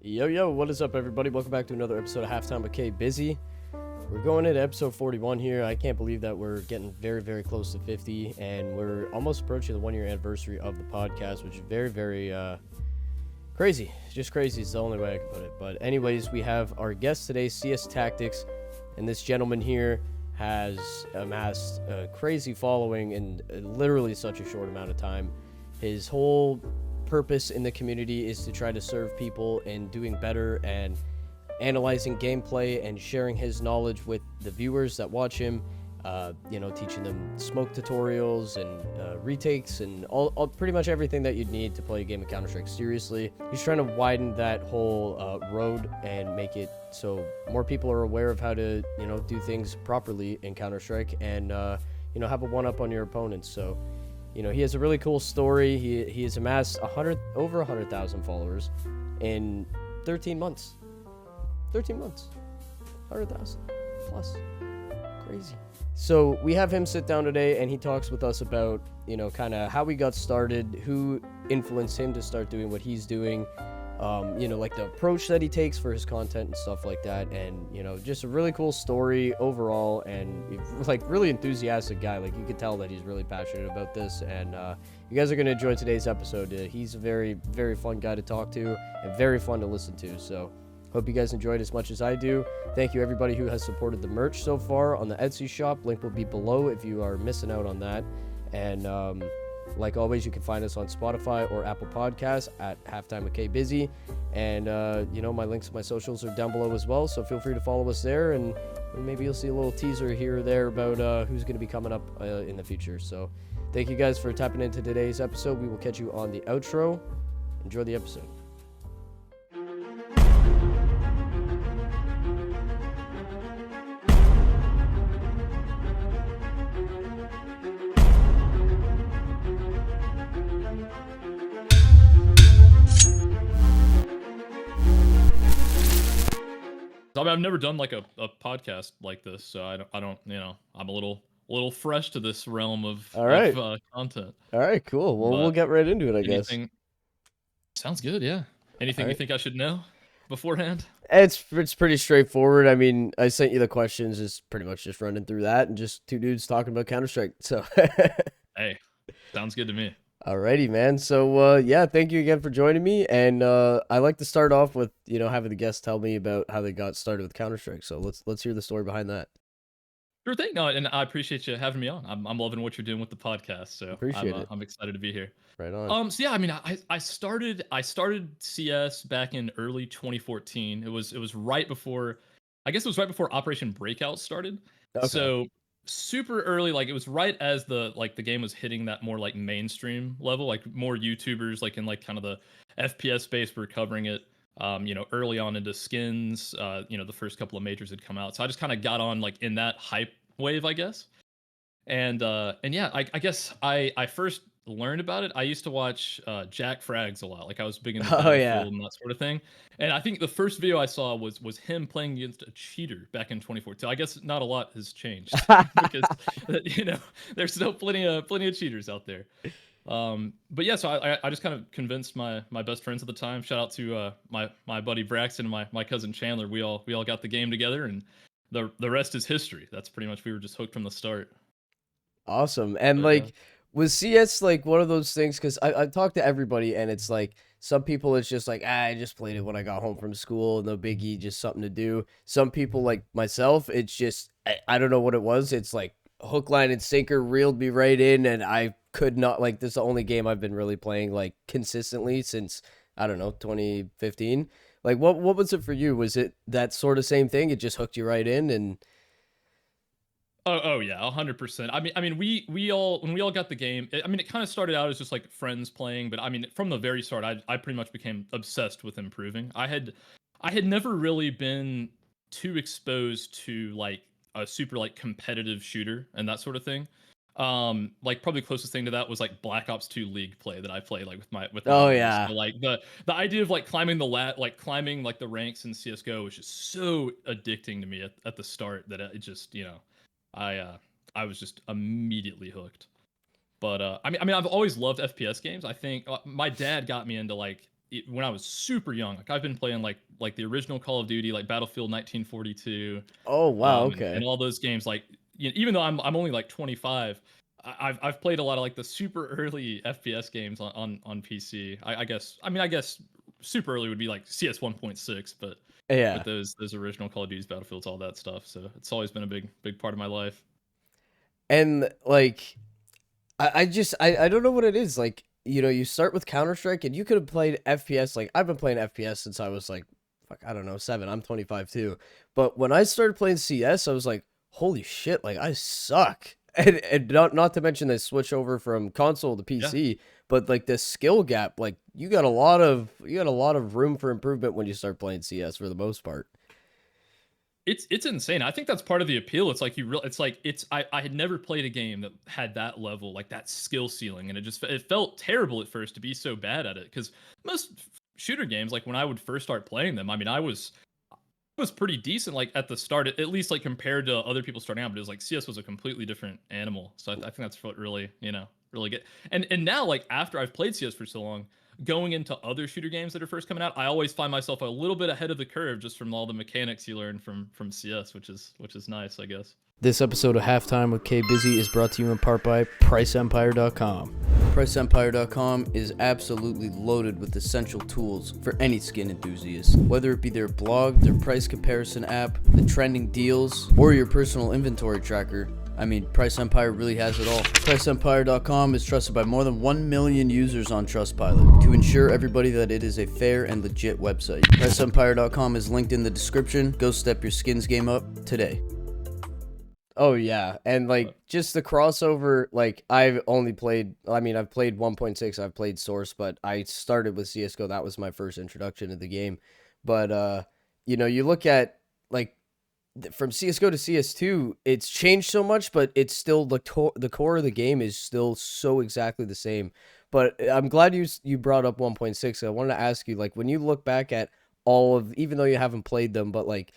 Yo, what is up, everybody? Welcome back to another episode of Halftime with Bizzy. We're going into episode 41 here. I can't believe that we're getting very close to 50, and we're almost approaching the 1 year anniversary of the podcast, which is very crazy. Just crazy is the only way I can put it. But anyways, we have our guest today, CS Tactics, and this gentleman here has amassed a crazy following in literally such a short amount of time. His whole purpose in the community is to try to serve people in doing better and analyzing gameplay and sharing his knowledge with the viewers that watch him. Teaching them smoke tutorials and retakes and all pretty much everything that you'd need to play a game of Counter-Strike seriously. He's trying to widen that whole road and make it so more people are aware of how to, do things properly in Counter-Strike and, have a one-up on your opponents. So, he has a really cool story. He has amassed over 100,000 followers in 13 months. 13 months. 100,000 plus. Crazy. So we have him sit down today and he talks with us about, kind of how he got started, who influenced him to start doing what he's doing, like the approach that he takes for his content and stuff like that. And, just a really cool story overall and like really enthusiastic guy. Like you could tell that he's really passionate about this. And you guys are going to enjoy today's episode. He's a very fun guy to talk to and very fun to listen to. So hope you guys enjoyed as much as I do. Thank you everybody who has supported the merch so far on the Etsy shop. Link will be below if you are missing out on that. And like always, you can find us on Spotify or Apple Podcasts at Halftime with Bizzy. And my links to my socials are down below as well. So feel free to follow us there, and maybe you'll see a little teaser here or there about who's going to be coming up in the future. So thank you guys for tapping into today's episode. We will catch you on the outro. Enjoy the episode. I mean, I've never done like a podcast like this, so I don't, I'm a little fresh to this realm of content. All right, cool. Well, we'll get right into it, I guess. Sounds good, yeah. Anything you think I should know beforehand? It's pretty straightforward. I mean, I sent you the questions, just pretty much just running through that and just two dudes talking about Counter-Strike. So hey, sounds good to me. Alrighty, man. So thank you again for joining me. And I like to start off with, having the guests tell me about how they got started with Counter-Strike. So let's hear the story behind that. Sure thing. No, and I appreciate you having me on. I'm loving what you're doing with the podcast. So Appreciate it. I'm excited to be here. Right on. So yeah, I mean, I started CS back in early 2014. It was right before, I guess it was right before Operation Breakout started. Okay. So super early, like it was right as the game was hitting that more like mainstream level, like more YouTubers like in like kind of the FPS space were covering it. Early on into skins, the first couple of majors had come out. So I just kind of got on like in that hype wave, I guess. And yeah, I guess I first learned about it. I used to watch Jack Frags a lot. Like I was big into Battlefield and that sort of thing. And I think the first video I saw was him playing against a cheater back in 2014. I guess not a lot has changed because there's still plenty of cheaters out there. But yeah, so I just kind of convinced my best friends at the time. Shout out to my buddy Braxton and my cousin Chandler. We all got the game together, and the rest is history. That's pretty much, we were just hooked from the start. Awesome. And was CS like one of those things? Because I talked to everybody, and it's like some people it's just like I just played it when I got home from school, no biggie, just something to do. Some people like myself, it's just I don't know what it was. It's like hook, line, and sinker reeled me right in, and I could not, like, this is the only game I've been really playing like consistently since, I don't know, 2015. Like what was it for you? Was it that sort of same thing? It just hooked you right in? And oh yeah, 100%. I mean, we all, when we all got the game, I mean, it kind of started out as just like friends playing, but I mean, from the very start, I pretty much became obsessed with improving. I had never really been too exposed to like a super like competitive shooter and that sort of thing. Like probably closest thing to that was like Black Ops 2 League play that I played like with my oh buddies. yeah, So, like the idea of like climbing climbing like the ranks in CS:GO was just so addicting to me at the start that it just, I was just immediately hooked. But I mean I've always loved FPS games. I think my dad got me into like when I was super young. Like I've been playing like the original Call of Duty, like Battlefield 1942, Oh wow, and okay. all those games. Like even though I'm only like 25, I've played a lot of like the super early FPS games on PC. I guess I guess super early would be like CS 1.6, but Yeah. those original Call of Duties, Battlefields, all that stuff. So it's always been a big part of my life. And like I don't know what it is. Like, you know, you start with Counter-Strike and you could have played FPS. Like, I've been playing FPS since I was like, fuck, I don't know, 7. I'm 25 too. But when I started playing CS, I was like, holy shit, like I suck. And not to mention the switch over from console to Yeah. PC, but like the skill gap, like you got a lot of room for improvement when you start playing CS for the most part. It's insane. I think that's part of the appeal. It's like it's like I had never played a game that had that level, like that skill ceiling, and it felt terrible at first to be so bad at it because most shooter games, like when I would first start playing them, I mean, I was pretty decent like at the start, at least like compared to other people starting out, but it was like CS was a completely different animal. So I think that's what really, really get. And now like after I've played CS for so long, going into other shooter games that are first coming out, I always find myself a little bit ahead of the curve just from all the mechanics you learn from CS, which is nice, I guess. This episode of Halftime with K Busy is brought to you in part by PriceEmpire.com. PriceEmpire.com is absolutely loaded with essential tools for any skin enthusiast. Whether it be their blog, their price comparison app, the trending deals, or your personal inventory tracker, I mean, Price Empire really has it all. PriceEmpire.com is trusted by more than 1 million users on Trustpilot to ensure everybody that it is a fair and legit website. PriceEmpire.com is linked in the description. Go step your skins game up today. Oh yeah, and like just the crossover, like I've only played, I mean I've played 1.6, I've played Source, but I started with CS:GO. That was my first introduction to the game. But you know, you look at like from CS:GO to CS2, it's changed so much, but it's still the core of the game is still so exactly the same. But I'm glad you brought up 1.6. I wanted to ask you, like, when you look back at all of, even though you haven't played them, but like,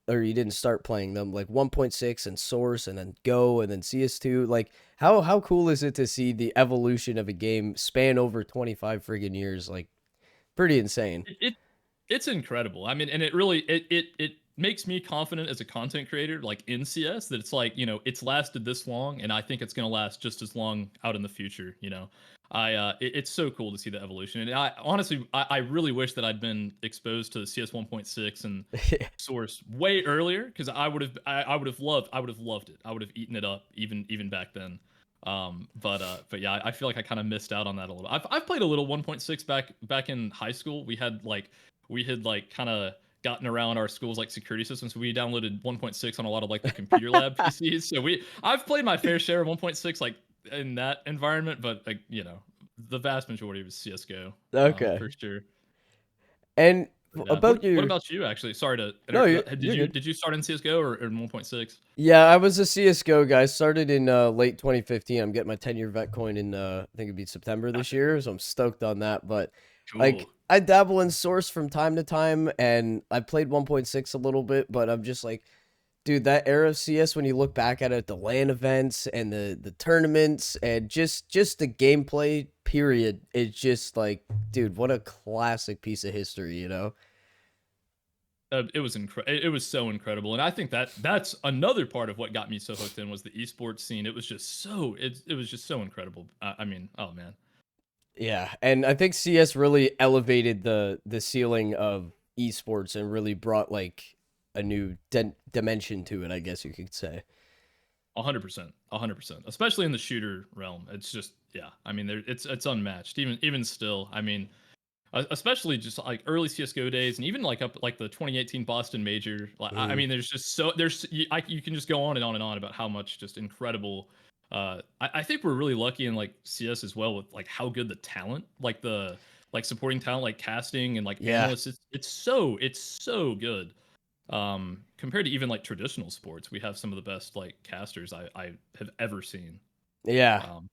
or you didn't start playing them, like 1.6 and Source and then Go and then CS2, like how cool is it to see the evolution of a game span over 25 friggin' years? Like, pretty insane. It's incredible. I mean, and it really it makes me confident as a content creator, like in CS, that it's like it's lasted this long, and I think it's gonna last just as long out in the future. It's so cool to see the evolution, and I honestly I really wish that I'd been exposed to CS 1.6 and Source way earlier because I would have loved it. I would have eaten it up even back then. But yeah, I feel like I kind of missed out on that a little. I've played a little 1.6 back in high school. We had kind of gotten around our school's like security system, so we downloaded 1.6 on a lot of like the computer lab PCs. So I've played my fair share of 1.6 like in that environment, but like the vast majority was CS:GO, for Okay. sure. And Yeah. What about what your, about you actually? Sorry to no, did you're you good. did you start in CS:GO or in 1.6? Yeah, I was a CS:GO guy. Started in late 2015. I'm getting my 10-year vet coin in I think it'd be September this Gotcha. year, so I'm stoked on that. But like Cool. I dabble in Source from time to time, and I played 1.6 a little bit, but I'm just like, dude, that era of CS when you look back at it, the LAN events and the tournaments and just the gameplay period, it's just like, dude, what a classic piece of history, you know? It was so incredible, and I think that's another part of what got me so hooked in was the esports scene. It was just so incredible. I mean, oh man. Yeah, and I think CS really elevated the ceiling of esports and really brought like a new dimension to it, I guess you could say. 100%, 100%. Especially in the shooter realm, it's just yeah. I mean, it's unmatched. Even still, I mean, especially just like early CS:GO days, and even like up like the 2018 Boston Major. Like, I Mhm. mean, there's just so there's you can just go on and on and on about how much just incredible. I think we're really lucky in like CS as well with like how good the talent, like the like supporting talent, like casting and like Yeah. analysts. It's so good. Compared to even like traditional sports, we have some of the best like casters I have ever seen. Yeah. Um,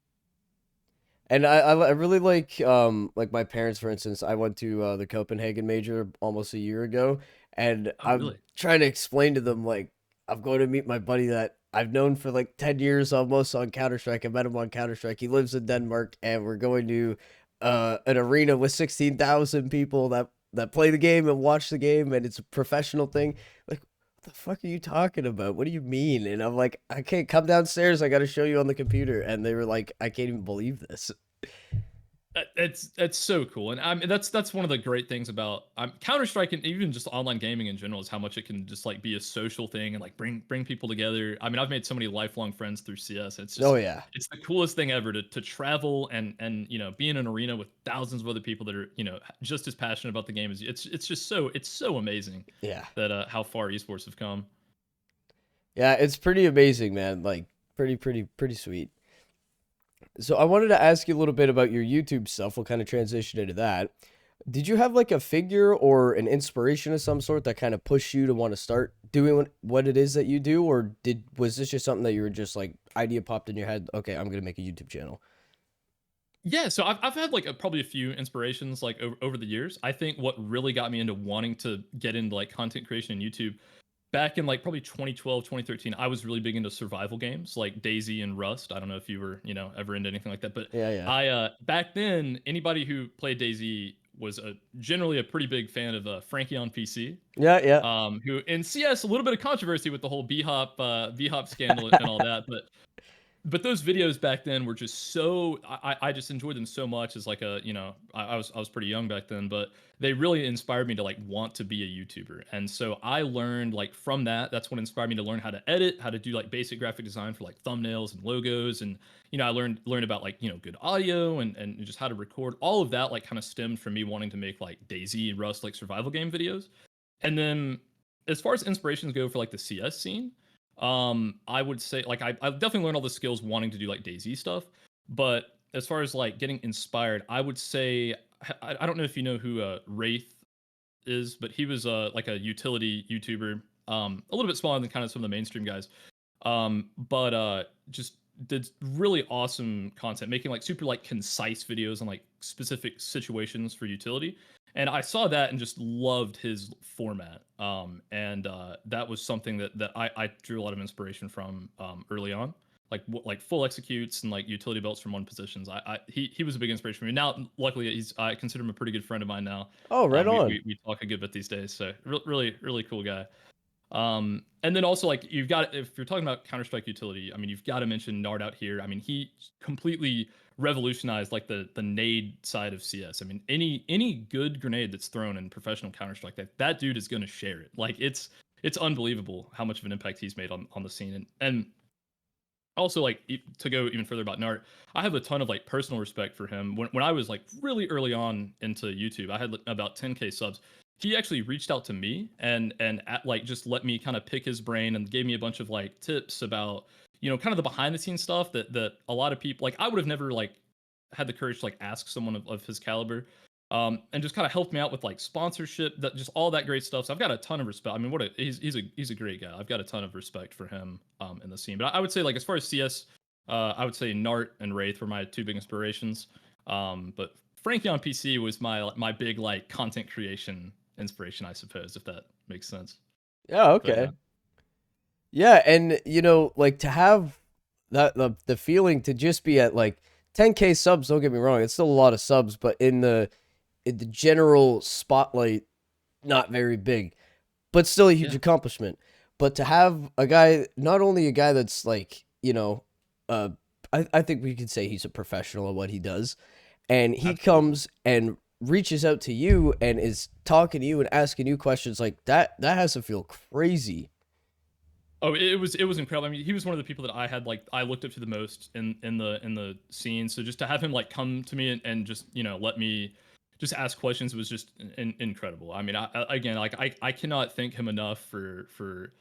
And I really like my parents, for instance. I went to the Copenhagen major almost a year ago, and oh I'm really? trying to explain to them like I'm going to meet my buddy that I've known for like 10 years almost on Counter Strike. I met him on Counter Strike. He lives in Denmark, and we're going to an arena with 16,000 people that play the game and watch the game, and it's a professional thing. Like, what the fuck are you talking about? What do you mean? And I'm like, I can't come downstairs. I got to show you on the computer. And they were like, I can't even believe this. It's so cool, and I mean that's one of the great things about Counter Strike and even just online gaming in general is how much it can just like be a social thing and like bring people together. I mean, I've made so many lifelong friends through CS. It's Oh just yeah, it's the coolest thing ever to travel and be in an arena with thousands of other people that are just as passionate about the game as you. It's just it's so amazing yeah, that how far esports have come. yeah. It's pretty amazing, man. Like, pretty sweet. So I wanted to ask you a little bit about your YouTube stuff. We'll kind of transition into that. Did you have like a figure or an inspiration of some sort that kind of pushed you to want to start doing what it is that you do, or was this just something that you were just like idea popped in your head? Okay, I'm gonna make a YouTube channel. Yeah, so I've had like probably a few inspirations like over the years. I think what really got me into wanting to get into like content creation and YouTube back in like probably 2012, 2013, I was really big into survival games like Daisy and Rust. I don't know if you were, ever into anything like that, but Yeah, yeah, I back then anybody who played Daisy was generally a pretty big fan of Frankie on PC. yeah, Who in CS a little bit of controversy with the whole B hop scandal and all yeah. that, but those videos back then were just so I just enjoyed them so much as like I was pretty young back then, but they really inspired me to like want to be a YouTuber. And so I learned like from that's what inspired me to learn how to edit, how to do like basic graphic design for like thumbnails and logos. And I learned about like good audio and just how to record. All of that like kind of stemmed from me wanting to make like Daisy and Rust like survival game videos. And then as far as inspirations go for like the CS scene, I would say like I've definitely learned all the skills wanting to do like DayZ stuff, but as far as like getting inspired, I would say I don't know if you know who Wraith is, but he was like a utility YouTuber, a little bit smaller than kind of some of the mainstream guys, but just did really awesome content, making like super like concise videos on like specific situations for utility. And I saw that and just loved his format. And that was something that I drew a lot of inspiration from early on, like full executes and like utility belts from one positions. He was a big inspiration for me. Now, luckily, I consider him a pretty good friend of mine now. Oh, right on. We talk a good bit these days. So really cool guy. And then also like you've got if you're talking about Counter Strike utility, I mean you've got to mention Nard out here. I mean he completely revolutionized like the nade side of CS. I mean any good grenade that's thrown in professional Counter Strike, that dude is going to share it. Like it's unbelievable how much of an impact he's made on the scene. And also like to go even further about Nart, I have a ton of like personal respect for him. When I was like really early on into YouTube, I had like, about 10K subs. He actually reached out to me and like just let me kind of pick his brain and gave me a bunch of like tips about kind of the behind the scenes stuff that a lot of people like I would have never like had the courage to like ask someone of his caliber. And just kind of helped me out with like sponsorship, that just all that great stuff. So I've got a ton of respect. I mean, he's a great guy. I've got a ton of respect for him in the scene. But I would say like as far as CS, I would say Nart and Wraith were my two big inspirations. But Frankie on PC was my big like content creation inspiration, I suppose, if that makes sense. Yeah, But yeah, okay. Yeah, and like to have the feeling to just be at like 10K subs, don't get me wrong, it's still a lot of subs, but in the general spotlight, not very big, but still a huge yeah, accomplishment. But to have a guy, not only a guy that's like, uh I think we could say he's a professional at what he does, and he absolutely. comes and reaches out to you and is talking to you and asking you questions like that has to feel crazy. Oh, it was incredible. I mean, he was one of the people that I had like I looked up to the most in the scene. So just to have him like come to me and just let me just ask questions was just incredible. I mean, again like I cannot thank him enough for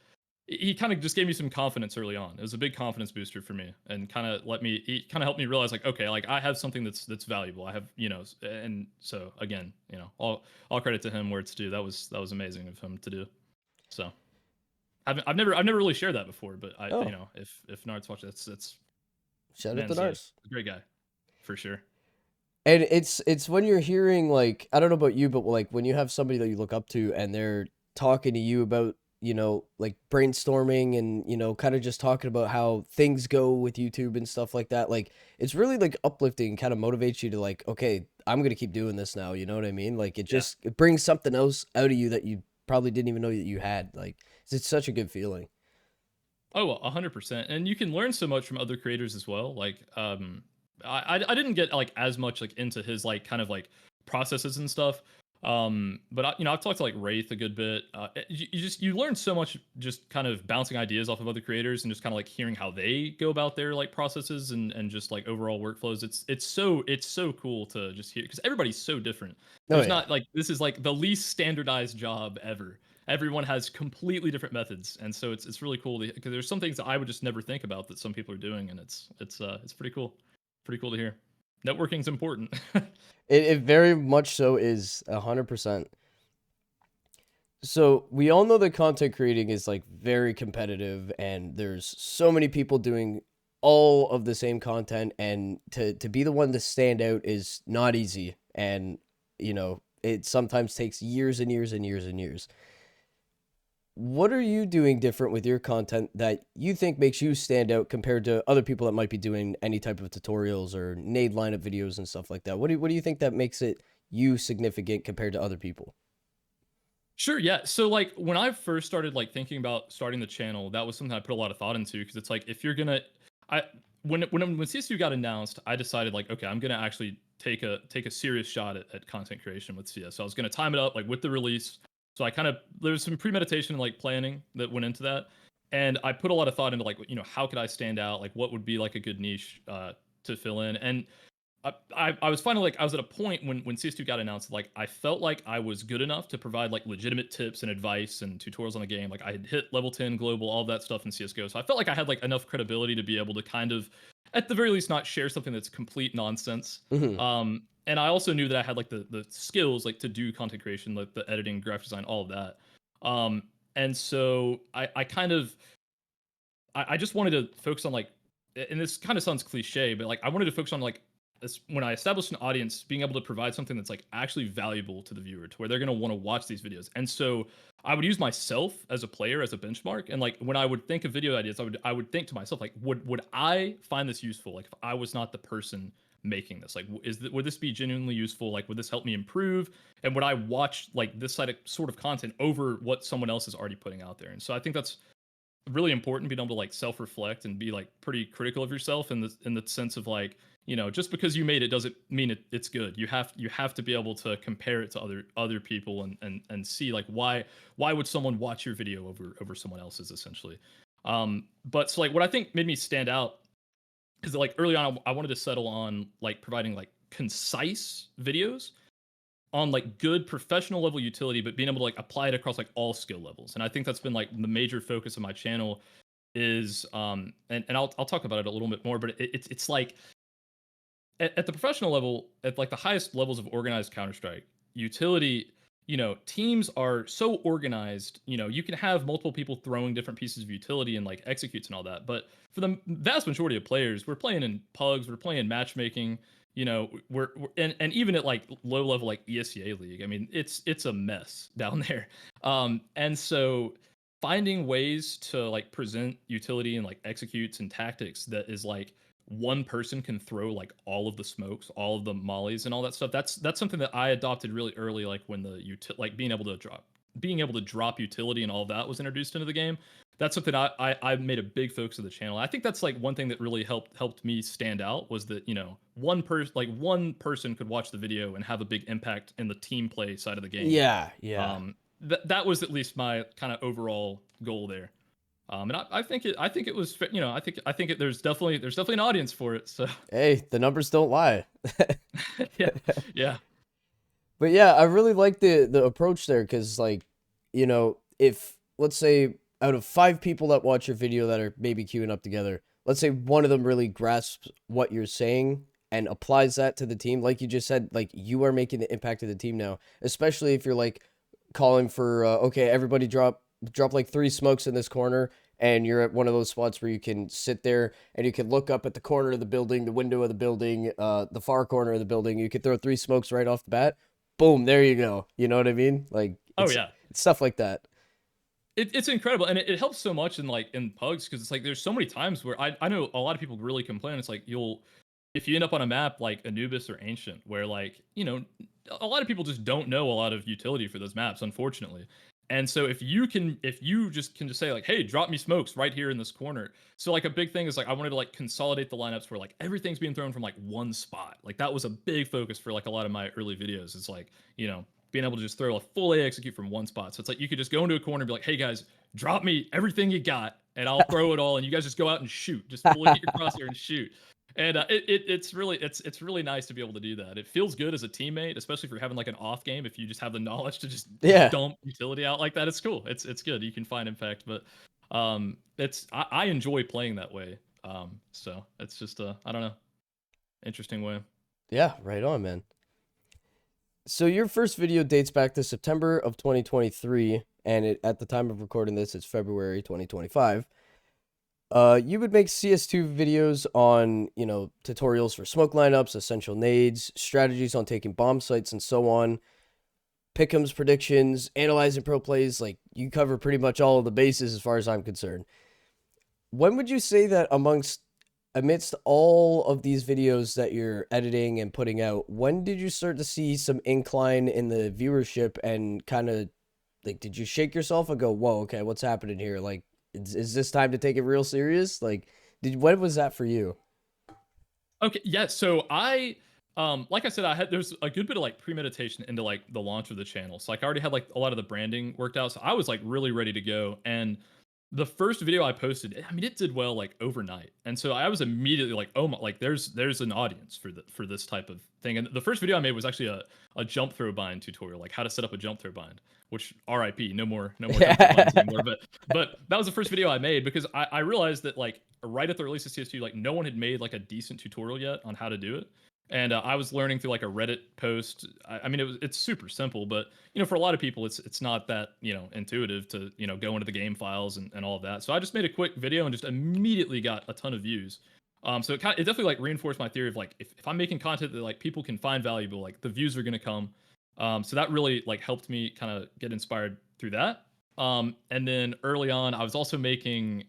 he kind of just gave me some confidence early on. It was a big confidence booster for me and kind of he kind of helped me realize like okay, like I have something that's valuable. I have and so again all credit to him where it's due. That was amazing of him to do. So. I've never really shared that before, but Oh, if Nard's watching, that's shout out to man's Nars. a great guy for sure. And it's when you're hearing like I don't know about you, but like when you have somebody that you look up to and they're talking to you about like brainstorming and kind of just talking about how things go with YouTube and stuff like that. Like it's really like uplifting, kind of motivates you to like okay, I'm gonna keep doing this now. You know what I mean? Like Yeah. it brings something else out of you that you probably didn't even know that you had. Like it's such a good feeling. Oh, 100%. And you can learn so much from other creators as well. Like, I didn't get like as much like into his like kind of like processes and stuff. But I've talked to like Wraith a good bit. You learn so much just kind of bouncing ideas off of other creators and just kind of like hearing how they go about their like processes and just like overall workflows. It's so cool to just hear because everybody's so different. Oh There's yeah. not like this is like the least standardized job ever. Everyone has completely different methods, and so it's really cool because there's some things that I would just never think about that some people are doing, and it's pretty cool to hear. Networking's important. It very much so is 100%. So we all know that content creating is like very competitive, and there's so many people doing all of the same content, and to be the one to stand out is not easy. And it sometimes takes years and years and years and years. What are you doing different with your content that you think makes you stand out compared to other people that might be doing any type of tutorials or nade lineup videos and stuff like that? What do you think that makes it you significant compared to other people? Sure, yeah. So like when I first started like thinking about starting the channel, that was something I put a lot of thought into because it's like if you're gonna, I when CS2 got announced, I decided like okay, I'm gonna actually take a serious shot at content creation with CS. So I was gonna time it up like with the release. So I kind of there was some premeditation and like planning that went into that, and I put a lot of thought into like how could I stand out, like what would be like a good niche to fill in, and I was finally like I was at a point when CS2 got announced, like I felt like I was good enough to provide like legitimate tips and advice and tutorials on the game. Like I had hit level 10 global, all that stuff in CS:GO. So I felt like I had like enough credibility to be able to kind of at the very least not share something that's complete nonsense. Hmm. And I also knew that I had like the skills like to do content creation, like the editing, graphic design, all of that. And so I kind of I just wanted to focus on like, and this kind of sounds cliche, but like I wanted to focus on like when I established an audience, being able to provide something that's like actually valuable to the viewer, to where they're gonna want to watch these videos. And so I would use myself as a player as a benchmark, and like when I would think of video ideas, I would think to myself like, would I find this useful? Like if I was not the person making this, like would this be genuinely useful? Like would this help me improve? And would I watch like this sort of content over what someone else is already putting out there? And so I think that's really important being able to like self-reflect and be like pretty critical of yourself in the sense of like just because you made it doesn't mean it's good. You have to be able to compare it to other people and see like why would someone watch your video over someone else's essentially. But so like what I think made me stand out is that like early on I wanted to settle on like providing like concise videos on like good professional level utility, but being able to like apply it across like all skill levels. And I think that's been like the major focus of my channel is and I'll talk about it a little bit more, but it's like at the professional level, at like the highest levels of organized Counter-Strike, utility, teams are so organized, you can have multiple people throwing different pieces of utility and like executes and all that. But for the vast majority of players, we're playing in pugs, we're playing matchmaking, we're and even at like low level like ESEA league, I mean, it's a mess down there. And so finding ways to like present utility and like executes and tactics that is like one person can throw like all of the smokes, all of the mollies, and all that stuff. That's something that I adopted really early, like when like being able to drop utility and all of that was introduced into the game. That's something I made a big focus of the channel. I think that's like one thing that really helped me stand out was that one person could watch the video and have a big impact in the team play side of the game. Yeah, yeah. That was at least my kind of overall goal there. And I think it was there's definitely an audience for it. So Hey, the numbers don't lie. yeah, yeah, But yeah, I really like the approach there because if let's say out of 5 people that watch your video that are maybe queuing up together, let's say one of them really grasps what you're saying and applies that to the team, like you just said, like you are making the impact of the team now, especially if you're like calling for okay, everybody drop like 3 smokes in this corner, and you're at one of those spots where you can sit there and you can look up at the corner of the building, the window of the building, the far corner of the building. You could throw 3 smokes right off the bat. Boom, there you go. You know what I mean? Like oh it's yeah. it's stuff like that. It's incredible, and it helps so much in like in pugs because it's like there's so many times where I know a lot of people really complain. It's like if you end up on a map like Anubis or Ancient, where like, a lot of people just don't know a lot of utility for those maps, unfortunately. And so if you just can just say like, hey, drop me smokes right here in this corner. So like a big thing is like I wanted to like consolidate the lineups where like everything's being thrown from like one spot. Like that was a big focus for like a lot of my early videos. It's like, being able to just throw a full A execute from one spot. So it's like you could just go into a corner and be like, hey guys, drop me everything you got and I'll throw it all and you guys just go out and shoot. Just fully get your crosshair and shoot. And it's really nice to be able to do that. It feels good as a teammate, especially if you're having like an off game. If you just have the knowledge to just Yeah. dump utility out like that, it's cool. It's good. You can find impact, but I enjoy playing that way. So it's just I don't know, interesting way. Yeah, right on, man. So your first video dates back to September of 2023, and at the time of recording this, it's February 2025. You would make CS2 videos on, tutorials for smoke lineups, essential nades, strategies on taking bomb sites, and so on. Pick'ems, predictions, analyzing pro plays. Like, you cover pretty much all of the bases as far as I'm concerned. When would you say that amidst all of these videos that you're editing and putting out, when did you start to see some incline in the viewership and kind of like, did you shake yourself and go, whoa, okay, what's happening here? Like, is this time to take it real serious? Like, when was that for you? Okay, yeah. So like I said, there's a good bit of like premeditation into like the launch of the channel. So like I already had like a lot of the branding worked out. So I was like really ready to go. And the first video I posted, I mean, it did well like overnight. And so I was immediately like, oh my, like there's an audience for this type of thing. And the first video I made was actually a jump throw bind tutorial, like how to set up a jump throw bind, which RIP, no more jump throw binds anymore. But that was the first video I made because I realized that like right at the release of CS2, like no one had made like a decent tutorial yet on how to do it. And I was learning through like a Reddit post. I mean, it's super simple, but for a lot of people, it's not that intuitive to go into the game files and all of that. So I just made a quick video and just immediately got a ton of views. So it definitely like reinforced my theory of like if I'm making content that like people can find valuable, like the views are gonna come. So that really like helped me kind of get inspired through that. And then early on, I was also making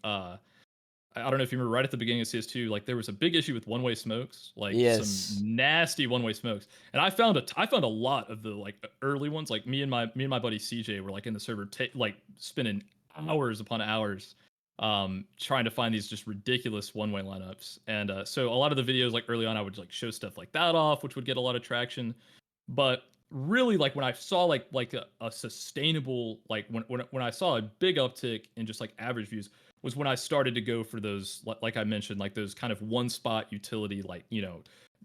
I don't know if you remember right at the beginning of CS2, like there was a big issue with one-way smokes, like some Yes. nasty one-way smokes. And I found a lot of the like early ones, like me and my buddy CJ were like in the server like spending hours upon hours trying to find these just ridiculous one-way lineups. And so a lot of the videos like early on I would like show stuff like that off, which would get a lot of traction. But really like when I saw like a sustainable like when I saw a big uptick in just like average views was when I started to go for those, like I mentioned, like those kind of one spot utility, like,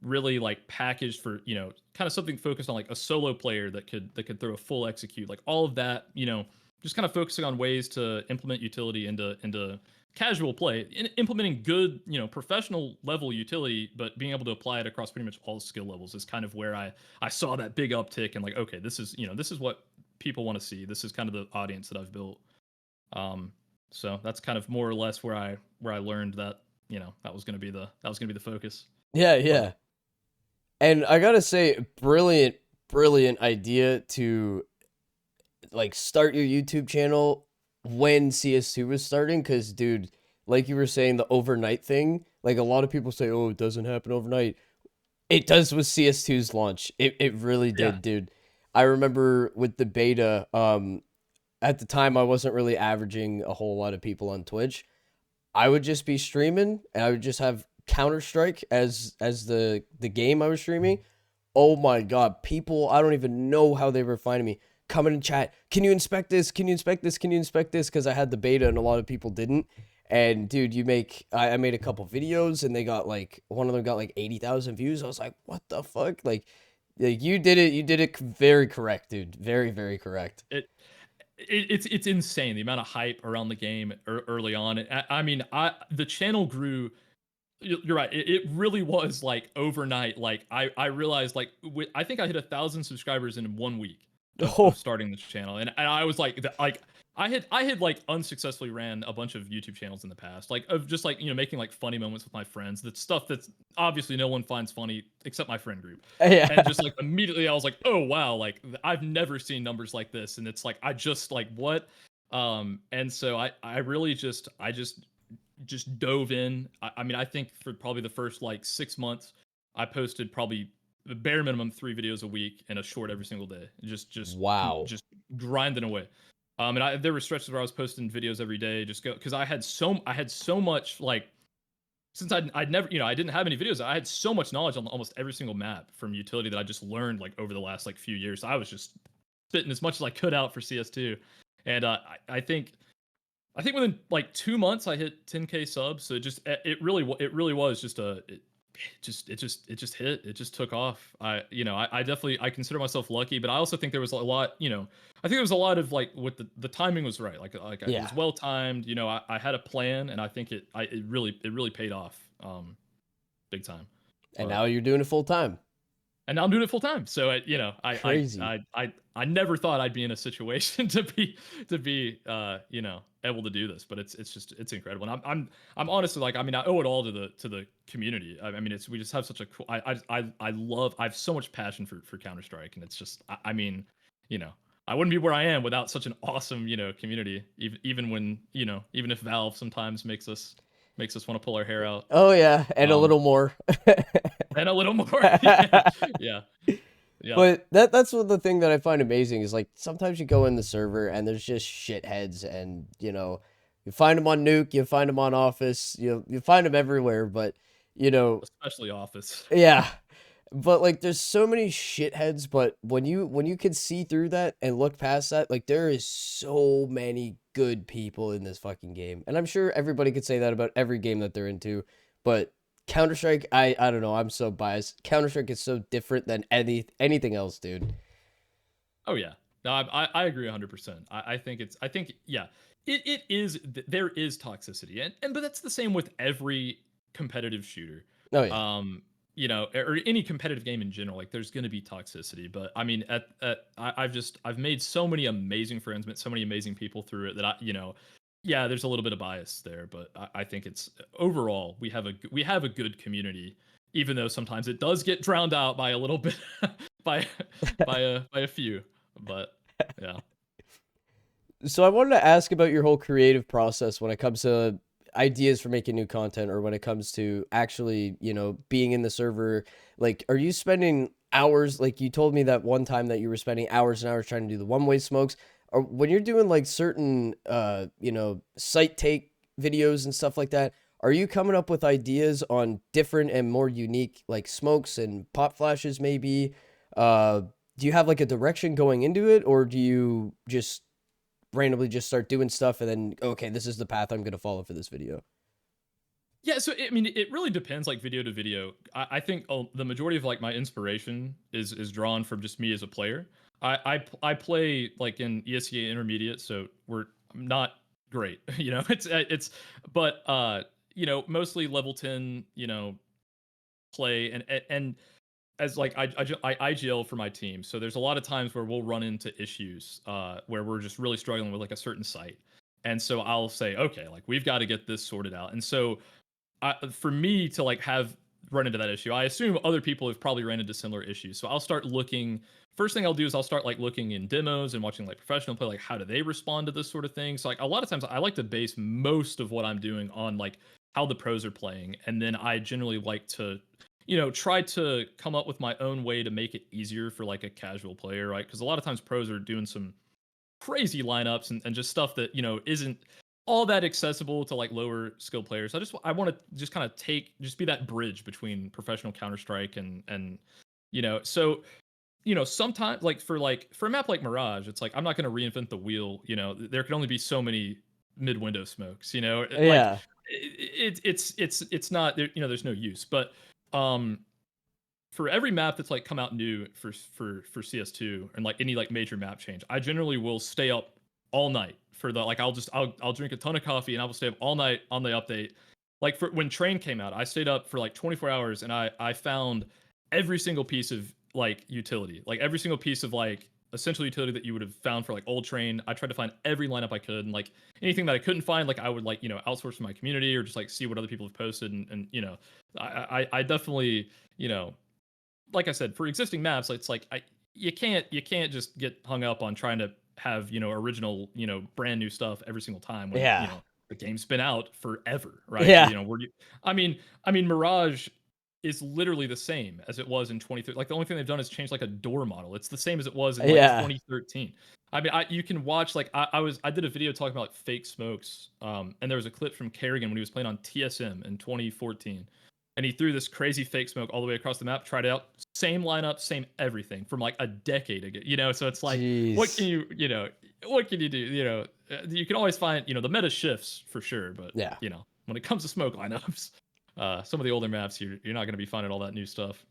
really like packaged for, kind of something focused on like a solo player that could throw a full execute, like all of that, just kind of focusing on ways to implement utility into casual play, implementing good, professional level utility, but being able to apply it across pretty much all skill levels is kind of where I saw that big uptick and like, okay, this is what people want to see. This is kind of the audience that I've built. Um, so that's kind of more or less where I learned that that was gonna be the focus. Yeah, But yeah. And I gotta say, brilliant, brilliant idea to like start your YouTube channel when CS2 was starting. Cause dude, like you were saying, the overnight thing, like a lot of people say, oh, it doesn't happen overnight. It does with CS2's launch. It really yeah, did, dude. I remember with the beta, at the time I wasn't really averaging a whole lot of people on Twitch. I would just be streaming and I would just have Counter Strike as the game I was streaming. Oh my god, people, I don't even know how they were finding me. Coming in chat, can you inspect this? Can you inspect this? Can you inspect this? Because I had the beta and a lot of people didn't. And dude, I made a couple videos and they got like one of them got like 80,000 views. I was like, what the fuck? Like you did it very correct, dude. Very, very correct. it, it's insane the amount of hype around the game early on. I mean, the channel grew. You're right. It really was like overnight. Like I realized like I think I hit 1,000 subscribers in 1 week of Oh, starting this channel, and I was like I had like unsuccessfully ran a bunch of YouTube channels in the past, like of just like making like funny moments with my friends. That's stuff that's obviously no one finds funny except my friend group, and yeah. just like immediately I was like, oh wow, like I've never seen numbers like this, and it's like I just like what, and so I really just dove in. I mean, I think for probably the first like 6 months, I posted probably the bare minimum 3 videos a week and a short every single day. Wow. Just grinding away. And there were stretches where I was posting videos every day, just go because I had so much like since I'd never I didn't have any videos. I had so much knowledge on almost every single map from utility that I just learned like over the last like few years. I was just spitting as much as I could out for CS2, and I think within like 2 months I hit 10K subs. So it really was just it just hit. It just took off. I definitely I consider myself lucky, but I also think there was a lot. I think there was a lot of like with the timing was right. It Yeah. was well timed. I had a plan, and I think it really paid off, big time. And But now you're doing it full time. and now I'm doing it full time. So Crazy. I never thought I'd be in a situation to be able to do this, but it's incredible. And I'm honestly like, I mean, I owe it all to the community. I mean, it's we just have such a cool. I love. I have so much passion for Counter Strike, and it's just I mean, you know. I wouldn't be where I am without such an awesome, community. Even when, even if Valve sometimes makes us want to pull our hair out. Oh yeah, and a Um, little more. and a little more. Yeah, yeah, yeah. But that's what the thing that I find amazing is like sometimes you go in the server and there's just shitheads and you find them on Nuke, you find them on Office, you find them everywhere, but you know Especially Office. yeah, but like there's so many shitheads, but when you can see through that and look past that, like there is so many good people in this fucking game. And I'm sure everybody could say that about every game that they're into, but Counter-Strike, I don't know, I'm so biased. Counter-Strike is so different than anything else, dude. Oh yeah. No, I agree 100%. I think yeah. It is there is toxicity, and but that's the same with every competitive shooter. Oh yeah. Um, or any competitive game in general. Like there's going to be toxicity, but I mean, I've made so many amazing friends, met so many amazing people through it that yeah, there's a little bit of bias there, but I think it's overall we have a good community, even though sometimes it does get drowned out by a little bit by by a few. But yeah. So I wanted to ask about your whole creative process when it comes to ideas for making new content or when it comes to actually, being in the server. Like, are you spending hours, like you told me that one time that you were spending hours and hours trying to do the one-way smokes, or when you're doing like certain site take videos and stuff like that, are you coming up with ideas on different and more unique like smokes and pop flashes maybe? Uh do you have like a direction going into it, or do you just randomly just start doing stuff and then okay, this is the path I'm gonna follow for this video? Yeah, so I mean, it really depends, like video to video. I think the majority of like my inspiration is drawn from just me as a player. I play like in ESEA intermediate, so we're not great, it's but mostly level 10, play and as like I IGL for my team. So there's a lot of times where we'll run into issues where we're just really struggling with like a certain site. And so I'll say, okay, like we've got to get this sorted out. And so for me to like have run into that issue, I assume other people have probably ran into similar issues. So I'll start looking. First thing I'll do is I'll start like looking in demos and watching like professional play, like how do they respond to this sort of thing. So like a lot of times I like to base most of what I'm doing on like how the pros are playing, and then I generally like to try to come up with my own way to make it easier for like a casual player, right? Because a lot of times pros are doing some crazy lineups and just stuff that isn't all that accessible to like lower skill players. I want to just kind of just be that bridge between professional Counter Strike and so sometimes like for a map like Mirage, it's like I'm not going to reinvent the wheel. There can only be so many mid window smokes. Like Yeah. it's not there. There's no use. But um for every map that's like come out new for CS2 and like any like major map change, I generally will stay up all night for the like I'll drink a ton of coffee and I will stay up all night on the update. Like for when Train came out, I stayed up for like 24 hours and I found every single piece of like utility, like every single piece of like essential utility that you would have found for like old Train. I tried to find every lineup I could, and like anything that I couldn't find, like I would like outsource to my community or just like see what other people have posted, and I definitely like I said, for existing maps, it's like you can't just get hung up on trying to have original brand new stuff every single time when Yeah. the game's been out forever, right? Yeah. I mean Mirage. is literally the same as it was in 2013. Like the only thing they've done is change like a door model. It's the same as it was in like Yeah. 2013. I mean, you can watch like I did a video talking about like fake smokes, and there was a clip from Kerrigan when he was playing on TSM in 2014, and he threw this crazy fake smoke all the way across the map, tried it out, same lineup, same everything from like a decade ago. So it's like, what can Jeez. what can you do? You can always find, the meta shifts for sure, but Yeah. when it comes to smoke lineups, some of the older maps, you're not going to be finding all that new stuff.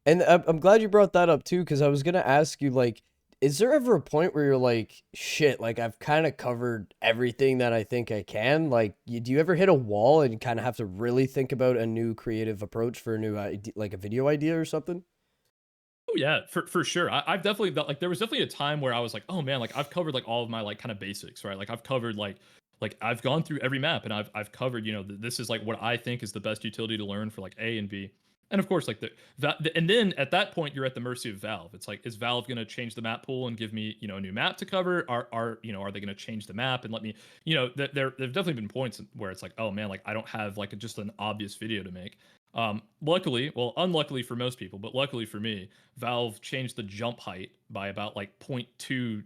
And I'm glad you brought that up too, because I was gonna ask you, like, is there ever a point where you're like, shit, like I've kind of covered everything that I think I can? Like, do you ever hit a wall and kind of have to really think about a new creative approach for a new like a video idea or something? Oh yeah, for sure. I've definitely like there was definitely a time where I was like, oh man, like I've covered like all of my like kind of basics, right? Like I've covered like I've gone through every map and I've covered, this is like what I think is the best utility to learn for like A and B. And of course, like and then at that point you're at the mercy of Valve. It's like, is Valve gonna change the map pool and give me, a new map to cover? Are they gonna change the map and let me, there've definitely been points where it's like, oh man, like I don't have like just an obvious video to make. Luckily, well, unluckily for most people, but luckily for me, Valve changed the jump height by about like zero point 0.2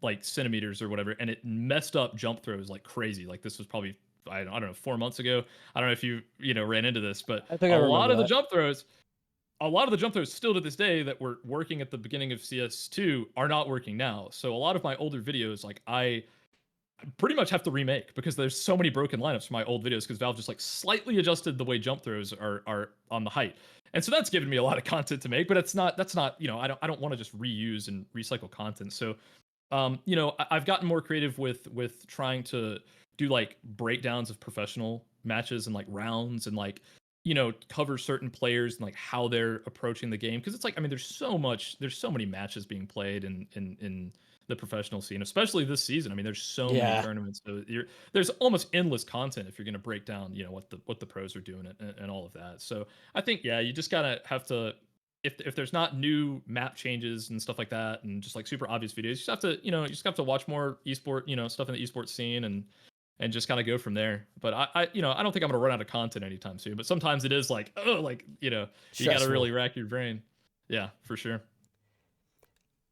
like centimeters or whatever, and it messed up jump throws like crazy. Like this was probably, I don't know, 4 months ago. I don't know if you ran into this, but I think a I lot remember of the that. jump throws, a lot of the jump throws still to this day that were working at the beginning of CS2 are not working now. So a lot of my older videos, like I pretty much have to remake because there's so many broken lineups from my old videos because Valve just like slightly adjusted the way jump throws are on the height. And so that's given me a lot of content to make, but that's not, I don't want to just reuse and recycle content. So I've gotten more creative with trying to do like breakdowns of professional matches and like rounds and like cover certain players and like how they're approaching the game because it's like, I mean, there's so many matches being played in the professional scene, especially this season. I mean, there's so many Yeah. tournaments, so there's almost endless content if you're going to break down what the pros are doing and all of that. So I think, yeah, you just gotta have to, if there's not new map changes and stuff like that and just like super obvious videos, you just have to, watch more esport, stuff in the esports scene and just kind of go from there. But I don't think I'm gonna run out of content anytime soon. But sometimes it is like, oh, like you got to really Stressful. rack your brain. Yeah, for sure.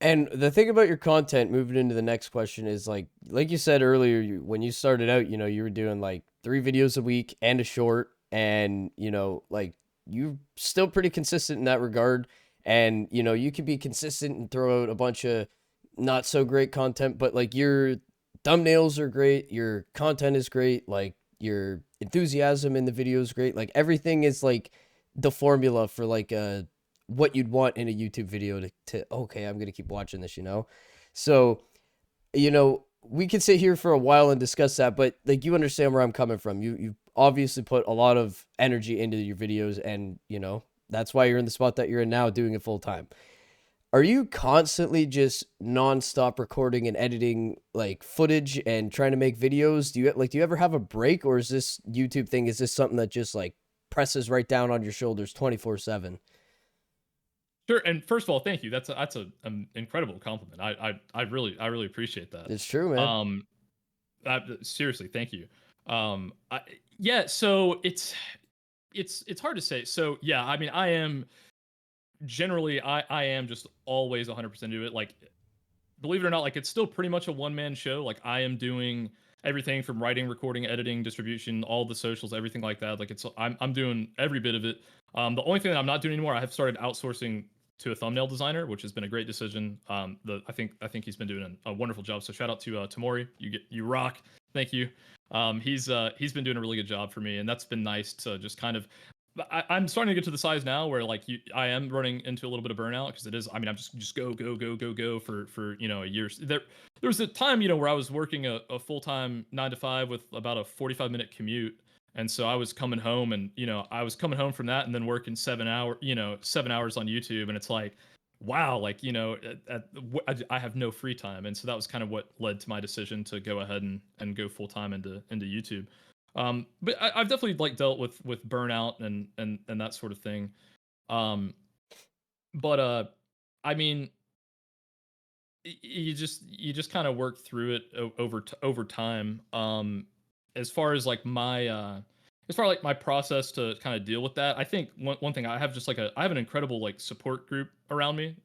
And the thing about your content, moving into the next question, is like you said earlier, when you started out, you were doing like 3 videos a week and a short, and like you're still pretty consistent in that regard. And you could be consistent and throw out a bunch of not so great content, but like your thumbnails are great, your content is great, like your enthusiasm in the video is great, like everything is like the formula for like a what you'd want in a YouTube video to okay, I'm gonna keep watching this. So, we could sit here for a while and discuss that, but like you understand where I'm coming from. You obviously put a lot of energy into your videos, and that's why you're in the spot that you're in now, doing it full time. Are you constantly just nonstop recording and editing like footage and trying to make videos? Do you ever have a break, or is this YouTube thing, is this something that just like presses right down on your shoulders 24/7? Sure. And first of all, thank you. That's a incredible compliment. I really appreciate that. It's true, man. Um, seriously, thank you. Yeah. So it's hard to say. So yeah, I mean, I am generally I am just always 100% do it. Like, believe it or not, like it's still pretty much a one man show. Like I am doing everything from writing, recording, editing, distribution, all the socials, everything like that. Like I'm doing every bit of it. The only thing that I'm not doing anymore, I have started outsourcing to a thumbnail designer, which has been a great decision. I think he's been doing a wonderful job. So shout out to Tamori. You rock. Thank you. He's been doing a really good job for me, and that's been nice to just kind of, I'm starting to get to the size now where like I am running into a little bit of burnout because it is. I mean, I'm just go go go go go for a year. There was a time where I was working a full time 9 to 5 with about a 45-minute commute, and so I was coming home and I was coming home from that and then working 7 hours on YouTube, and it's like, wow, like I have no free time, and so that was kind of what led to my decision to go ahead and go full time into YouTube. But I've definitely like dealt with burnout and that sort of thing. Um, but I mean, you just kind of work through it over time. As far as like as far like my process to kind of deal with that, I think one thing I have just like I have an incredible like support group around me.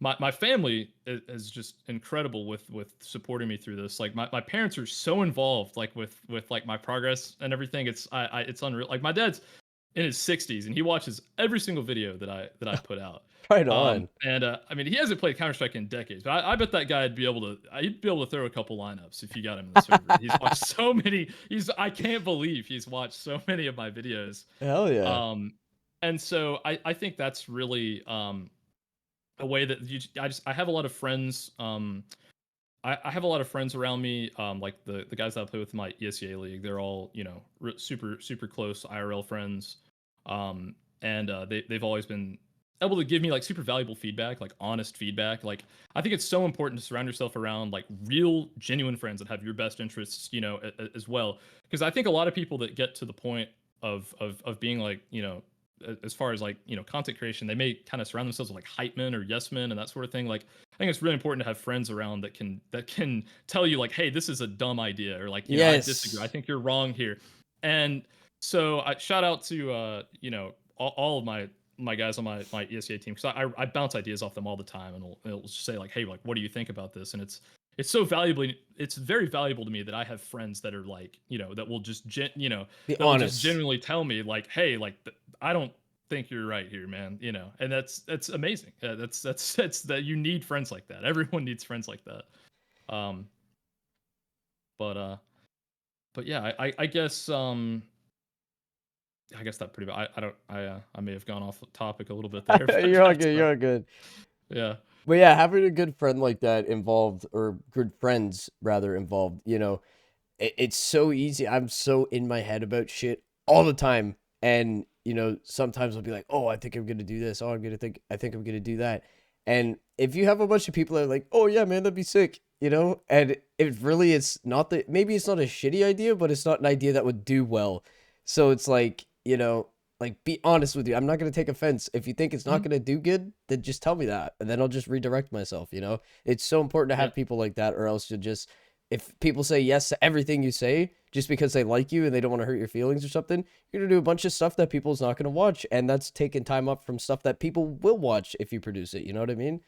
My family is just incredible with supporting me through this. Like my parents are so involved like with like my progress and everything. It's unreal. Like my dad's in his 60s and he watches every single video that I put out. Right on. And I mean, he hasn't played Counter Strike in decades, but I bet that guy'd be able to. He'd be able to throw a couple lineups if you got him in the server. He's watched so many. I can't believe he's watched so many of my videos. Hell yeah. Um, and so I think that's really a way that I have a lot of friends. I have a lot of friends around me. Like the guys that I play with in my ESEA league, they're all super close IRL friends. And they've always been able to give me like super valuable feedback, like honest feedback. Like I think it's so important to surround yourself around like real, genuine friends that have your best interests, as well. Because I think a lot of people that get to the point of being like, as far as like content creation, they may kind of surround themselves with like hype men or yes men and that sort of thing. Like I think it's really important to have friends around that can tell you like, hey, this is a dumb idea, or like, I disagree. I Yes. think you're wrong here. And so I shout out to all of my guys on my ESA team, because I bounce ideas off them all the time, and it'll just say like, hey, like what do you think about this? And it's very valuable to me that I have friends that are like, that will just Be that will just honest. genuinely tell me like, hey, like I don't think you're right here, man. And that's amazing. That's that you need friends like that. Everyone needs friends like that. Um, but but yeah, I guess that pretty. I don't. I may have gone off topic a little bit there, but You're all that's good. You're all good. yeah. But yeah, having a good friend like that involved, or good friends rather involved, it's so easy. I'm so in my head about shit all the time. And, sometimes I'll be like, oh, I think I'm going to do this. Oh, I think I'm going to do that. And if you have a bunch of people that are like, oh, yeah, man, that'd be sick, and it really, it's not that, maybe it's not a shitty idea, but it's not an idea that would do well. So it's like, like be honest with you. I'm not going to take offense. If you think it's not Mhm. going to do good, then just tell me that. And then I'll just redirect myself, It's so important to Yeah. have people like that, or else you just, if people say yes to everything you say just because they like you and they don't want to hurt your feelings or something, you're going to do a bunch of stuff that people's not going to watch. And that's taking time up from stuff that people will watch if you produce it. You know what I mean?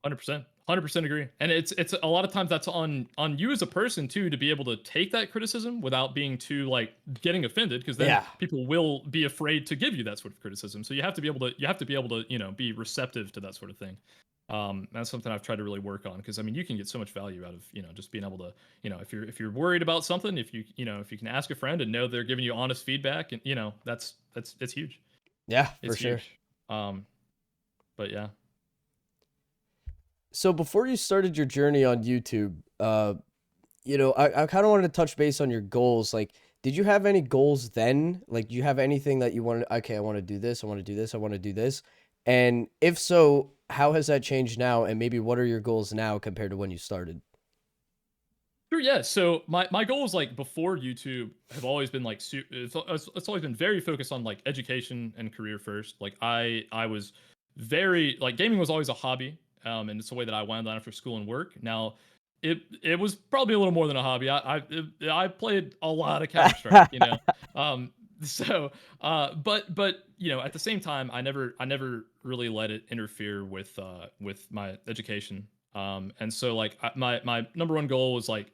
100%. 100% agree. And it's a lot of times that's on you as a person too, to be able to take that criticism without being too like getting offended, because then Yeah. people will be afraid to give you that sort of criticism. So you have to be able to be receptive to that sort of thing. That's something I've tried to really work on, because I mean you can get so much value out of just being able to, if you're worried about something, if you can ask a friend and know they're giving you honest feedback, and that's it's huge. Yeah, for It's sure. huge. Um, but yeah. So before you started your journey on YouTube, I kind of wanted to touch base on your goals. Like, did you have any goals then? Like, do you have anything that you wanted? Okay, I want to do this. I want to do this. I want to do this. And if so, how has that changed now? And maybe what are your goals now compared to when you started? Sure, yeah. So my goals like before YouTube have always been like it's always been very focused on like education and career first. Like I was very like gaming was always a hobby, and it's the way that I wound down after school and work. Now it was probably a little more than a hobby. I played a lot of Counter Strike, Um, so but at the same time, I never really let it interfere with my education. And so like my number one goal was like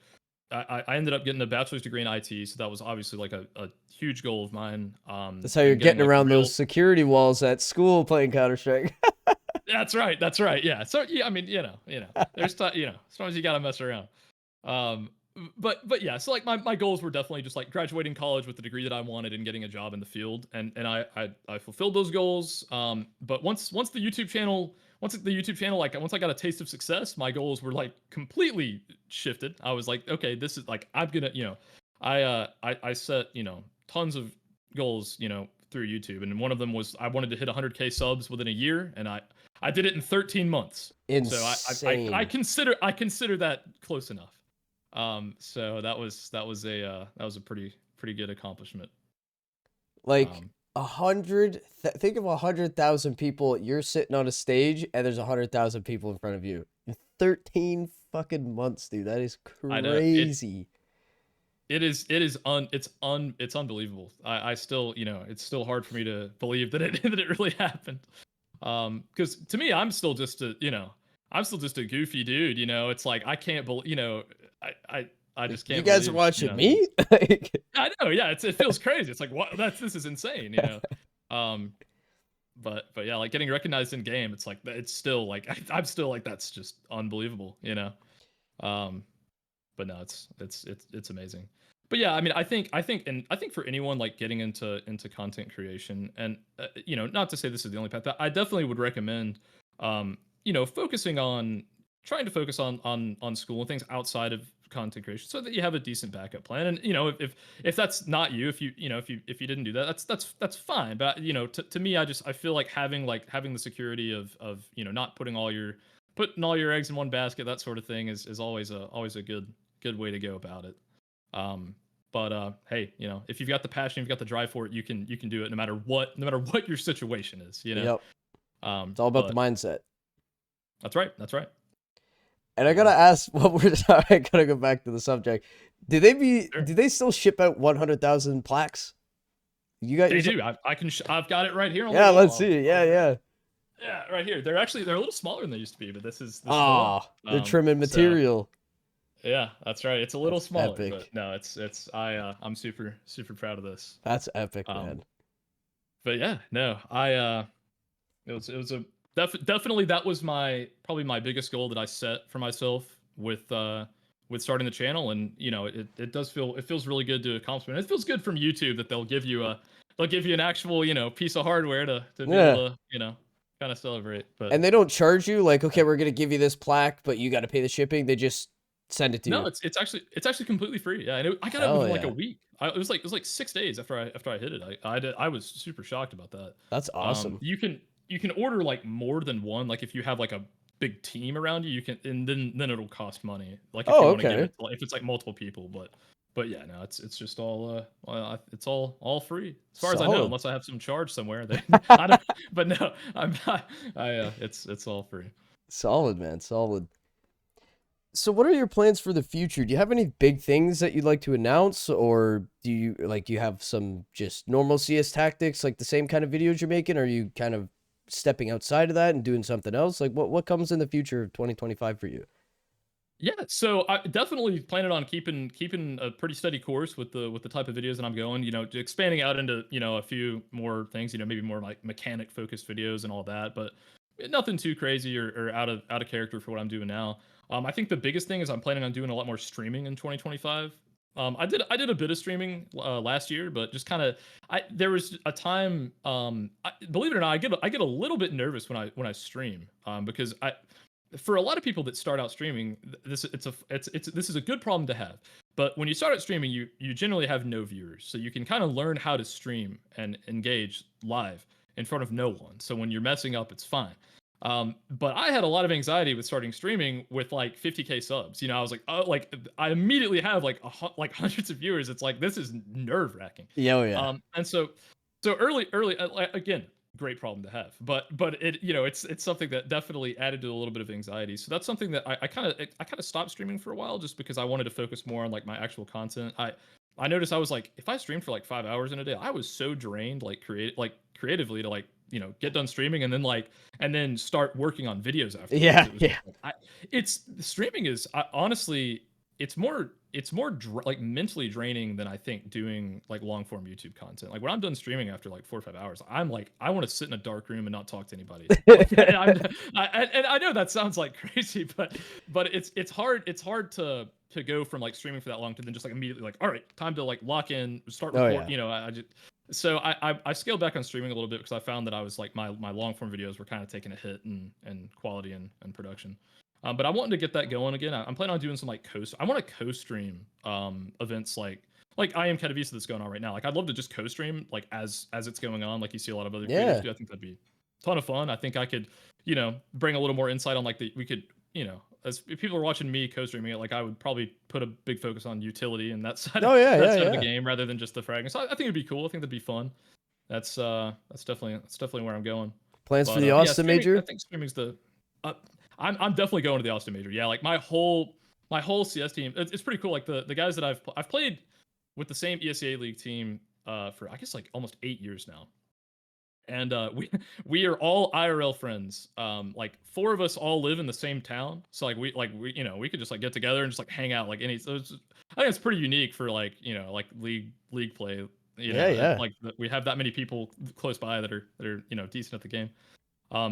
I ended up getting a bachelor's degree in IT, so that was obviously like a huge goal of mine. That's how you're And getting getting like a around those real. security walls at school playing Counter Strike. That's right. Yeah. So yeah, I mean, there's sometimes you gotta mess around. Um, but yeah, so like my goals were definitely just like graduating college with the degree that I wanted and getting a job in the field, and I fulfilled those goals. But once the YouTube channel, like once I got a taste of success, my goals were like completely shifted. I was like, okay, this is like I'm gonna, I set tons of goals through YouTube, and one of them was I wanted to hit 100K subs within a year, and I did it in 13 months. So I Insane. consider that close enough. So that was a pretty good accomplishment. Like Um, think of 100,000 people. You're sitting on a stage, and there's 100,000 people in front of you in 13 fucking months, dude. That is I know crazy. it's unbelievable. I still, it's still hard for me to believe that it that it really happened. Because to me, I'm still just a goofy dude. It's like I can't believe, I Like, just you can't guys are believe, watching that me? Like, I know, yeah, it feels crazy. It's like, what? This is insane. Um, but yeah, like getting recognized in game, it's like it's still like I'm still like that's just unbelievable. Um, but no, it's amazing. But yeah, I mean, I think for anyone like getting into content creation, and not to say this is the only path, but I definitely would recommend, focusing on trying to focus on school and things outside of content creation, so that you have a decent backup plan. And if that's not you, if you didn't do that, that's fine. But to me, I feel like having the security of not putting all your eggs in one basket, that sort of thing, is always a good way to go about it. Um, but hey, if you've got the passion, you've got the drive for it, you can do it no matter what your situation is. yep. It's all about the But mindset. that's right, that's right. And I But gotta ask, what we're sorry, I gotta go back to the subject. sure. Do they still ship out 100,000 plaques? You got They yourself? do. I've got it right here on the Yeah, wall. let's see. Yeah, I'll grab yeah. it. Yeah, right here. They're a little smaller than they used to be, but this is the one. Ah, they're trimming So material. yeah, that's right. It's a little That's smaller, but epic. no, I'm super proud of this. That's epic, Um, man. but yeah, no, it was definitely, that was probably my biggest goal that I set for myself with starting the channel. And it feels really good to accomplish it. And it feels good from YouTube that they'll give you an actual piece of hardware to be able Yeah. to kind of celebrate. But And they don't charge you like, okay, we're gonna give you this plaque, but you got to pay the shipping. They just send it to no, you. it's actually completely free. Yeah, and I got it Hell within like a yeah, week. It was like 6 days after I hit it. I was super shocked about that. that's awesome. You can order like more than one. Like if you have like a big team around you, you can, and then it'll cost money. Like if you Oh, want to give okay, it, if it's like multiple people. But yeah, no, it's just all it's all free as far as I know, solid, unless I have some charge somewhere. They I don't. But no, I'm not. It's all free. solid, man, solid. So, what are your plans for the future? Do you have any big things that you'd like to announce, or do you have some just normal CS tactics, like the same kind of videos you're making? Or are you kind of stepping outside of that and doing something else? Like, what comes in the future of 2025 for you? Yeah, so I definitely planning on keeping a pretty steady course with the type of videos that I'm going. Expanding out into a few more things. Maybe more like mechanic focused videos and all that, but nothing too crazy or out of character for what I'm doing now. I think the biggest thing is I'm planning on doing a lot more streaming in 2025. I did a bit of streaming last year, but just kind of there was a time. Believe it or not, I get a little bit nervous when I stream, because for a lot of people that start out streaming, this is a good problem to have. But when you start out streaming, you generally have no viewers, so you can kind of learn how to stream and engage live in front of no one. So when you're messing up, it's fine. But I had a lot of anxiety with starting streaming with like 50K subs. I was like, oh, like I immediately have like hundreds of viewers. It's like this is nerve wracking. Yeah, oh yeah, And so early again, great problem to have, but it's something that definitely added to a little bit of anxiety. So that's something that I kind of stopped streaming for a while, just because I wanted to focus more on like my actual content. I noticed I was like, if I streamed for like 5 hours in a day, I was so drained, creatively, to get done streaming and then start working on videos afterwards. yeah, It was yeah. just like, it's streaming is honestly, it's more like mentally draining than I think doing like long form YouTube content. Like when I'm done streaming after like 4 or 5 hours, I'm like, I want to sit in a dark room and not talk to anybody. Like, and I know that sounds like crazy, but it's hard to go from like streaming for that long to then just like immediately like, all right, time to like lock in, start Oh record. yeah, I just, so I scaled back on streaming a little bit because I found that I was like my long form videos were kind of taking a hit in quality and production. But I wanted to get that going again. I'm planning on doing some like I want to co-stream events like I am Kataviso that's going on right now. Like I'd love to just co-stream like as it's going on, like you see a lot of other creators yeah. do. I think that'd be a ton of fun. I think I could, bring a little more insight on like we could, as if people are watching me co-streaming it, like I would probably put a big focus on utility and that side of Oh yeah, that yeah, side of the yeah. game rather than just the fragging. So I think it'd be cool. I think that'd be fun. That's definitely where I'm going. Plans for the But yeah, Austin streaming. I major? think streaming's the. Uh, I'm definitely going to the Austin major. Yeah, like my whole my whole CS team. It's pretty cool. Like the guys that I've played with the same ESEA League team for I guess like almost 8 years now, and we are all IRL friends. Like four of us all live in the same town, so like we we could just like get together and just like hang out like any. So I think it's pretty unique for like like league play. Yeah, yeah. Like we have that many people close by that are decent at the game.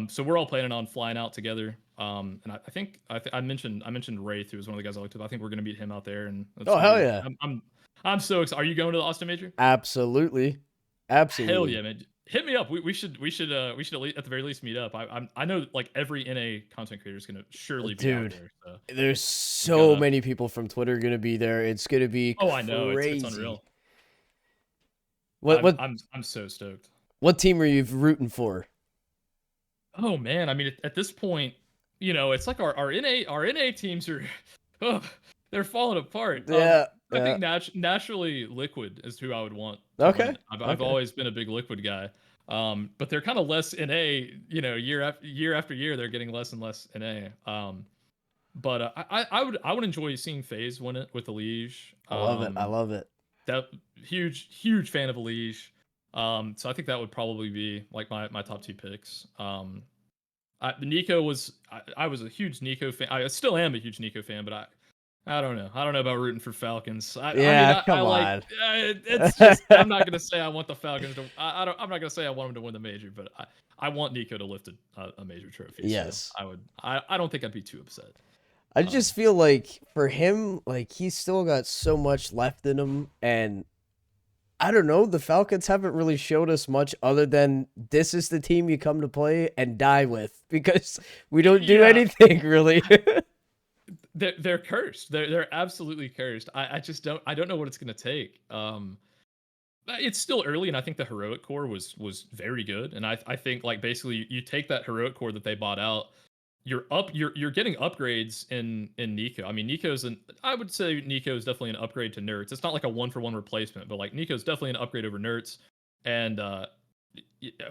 So we're all planning on flying out together. And I think I mentioned Wraith, who was one of the guys I looked at. I think we're gonna meet him out there, and that's Oh, gonna hell be. yeah. I'm so excited. Are you going to the Austin Major? Absolutely. Hell Absolutely. yeah, man! Hit me up. We should at the very least meet up. I know like every NA content creator is gonna surely be out Dude, there. So there's we so gotta. many people from Twitter going to be there. It's going to be Oh, I know. It's crazy. unreal. What what I'm so stoked. what team are you rooting for? Oh man, I mean at this point, it's like our NA teams are oh, they're falling apart. Yeah, I yeah. think naturally Liquid is who I would want to win Okay. it. I've Okay. always been a big Liquid guy. But they're kind of less NA, year after year they're getting less and less NA. But I would enjoy seeing FaZe win it with the Liege. I love it. I love it. That huge fan of the Liege. So I think that would probably be like my top two picks. Nico was I was a huge Nico fan. I still am a huge Nico fan, but I don't know. I don't know about rooting for Falcons. I mean Yeah, I come like on. it's just I'm not gonna say I want the Falcons to. I'm not gonna say I want them to win the major, but I want Nico to lift a major trophy. So Yes. I don't think I'd be too upset. I Um, just feel like for him, like he's still got so much left in him, and I don't know, the Falcons haven't really showed us much other than this is the team you come to play and die with because we don't do yeah, anything really. they're cursed. They're absolutely cursed. I don't know what it's gonna take. It's still early, and I think the heroic core was very good. And I think like basically you take that heroic core that they bought out, you're getting upgrades in Nico. I mean, I would say Nico is definitely an upgrade to Nerds. It's not like a one for one replacement, but like Nico's definitely an upgrade over Nerds. And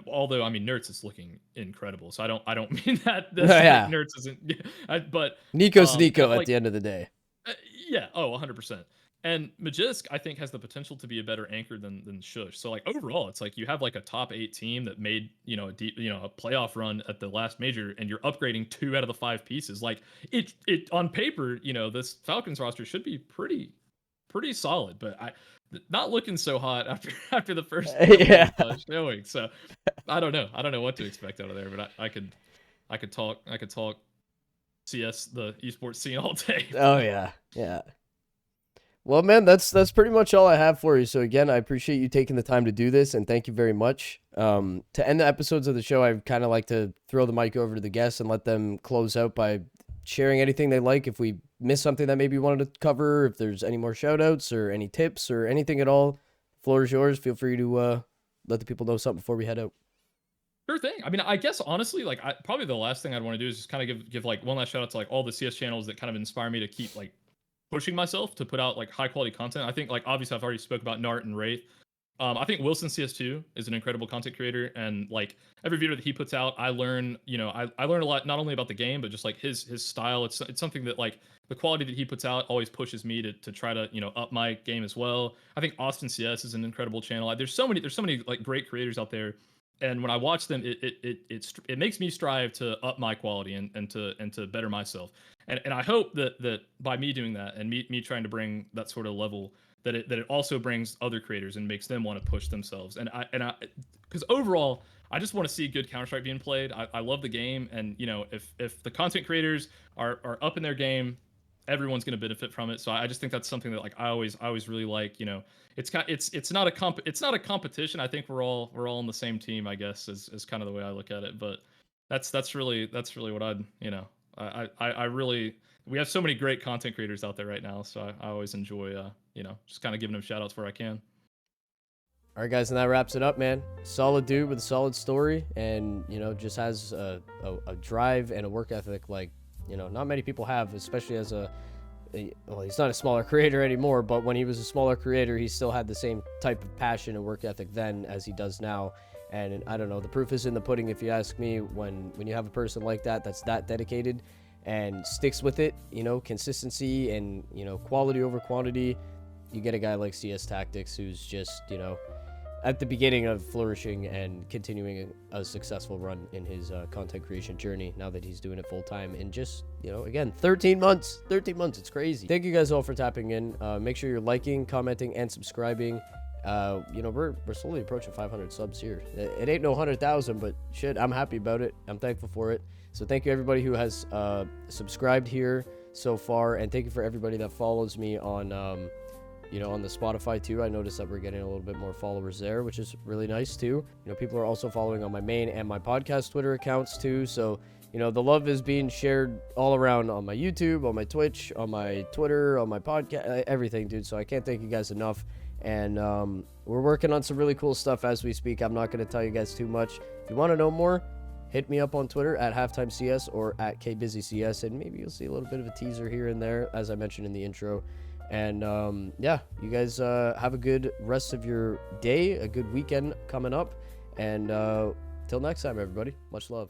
although I mean Nerds is looking incredible, so I don't mean that's like Yeah. Nerds isn't. But Nico's Nico at like the end of the day. uh, yeah, oh, 100%. And Magisk, I think, has the potential to be a better anchor than Shush. So, like, overall, it's like you have like a top 8 team that made, a deep, a playoff run at the last major, and you're upgrading 2 out of the 5 pieces. Like, it on paper, this Falcons roster should be pretty solid, but not looking so hot after the first couple Yeah. of showing. So, I don't know. I don't know what to expect out of there, but I could talk CS, the esports scene all day. Oh yeah. Yeah. Well, man, that's pretty much all I have for you. So again, I appreciate you taking the time to do this, and thank you very much. To end the episodes of the show, I kind of like to throw the mic over to the guests and let them close out by sharing anything they like. If we miss something that maybe you wanted to cover, if there's any more shout outs or any tips or anything at all, floor is yours. Feel free to let the people know something before we head out. Sure thing. I mean, I guess honestly, like, probably the last thing I'd want to do is just kind of give like one last shout out to like all the CS channels that kind of inspire me to keep like pushing myself to put out like high quality content. I think like obviously I've already spoke about Nart and Wraith. I think Wilson CS2 is an incredible content creator, and like every video that he puts out, I learn, I learn a lot not only about the game but just like his style. It's something that like the quality that he puts out always pushes me to try to up my game as well. I think Austin CS is an incredible channel. Like, there's so many like great creators out there, and when I watch them, it makes me strive to up my quality and to better myself. And I hope that by me doing that and me trying to bring that sort of level, that it also brings other creators and makes them want to push themselves. And I because overall, I just want to see good Counter-Strike being played. I love the game, and if the content creators are up in their game, everyone's going to benefit from it. So I just think that's something that like I always really like. It's not a competition. I think we're all on the same team, I guess, is kind of the way I look at it. But that's really what I'd I really, we have so many great content creators out there right now, so I always enjoy just kind of giving them shout outs where I can. All right, guys, and that wraps it up, man. Solid dude with a solid story, and just has a drive and a work ethic like not many people have, especially as well, he's not a smaller creator anymore, but when he was a smaller creator, he still had the same type of passion and work ethic then as he does now. And I don't know, the proof is in the pudding, if you ask me. When you have a person like that that's that dedicated, and sticks with it, you know, consistency and, you know, quality over quantity, you get a guy like CS Tactics who's just, you know, at the beginning of flourishing and continuing a successful run in his content creation journey now that he's doing it full time in just, you know, again, 13 months. It's crazy. Thank you guys all for tapping in. Make sure you're liking, commenting, and subscribing. You know, we're slowly approaching 500 subs here. It ain't no 100,000, but shit, I'm happy about it. I'm thankful for it. So thank you everybody who has subscribed here so far, and thank you for everybody that follows me on you know, on the Spotify too. I noticed that we're getting a little bit more followers there, which is really nice too. You know, people are also following on my main and my podcast Twitter accounts too. So, you know, the love is being shared all around on my YouTube, on my Twitch, on my Twitter, on my podcast, everything, dude. So I can't thank you guys enough. And we're working on some really cool stuff as we speak. I'm not going to tell you guys too much. If you want to know more, hit me up on Twitter at HalftimeCS or at KBizzyCS, and maybe you'll see a little bit of a teaser here and there, as I mentioned in the intro. And yeah, you guys have a good rest of your day, a good weekend coming up, and till next time, everybody, much love.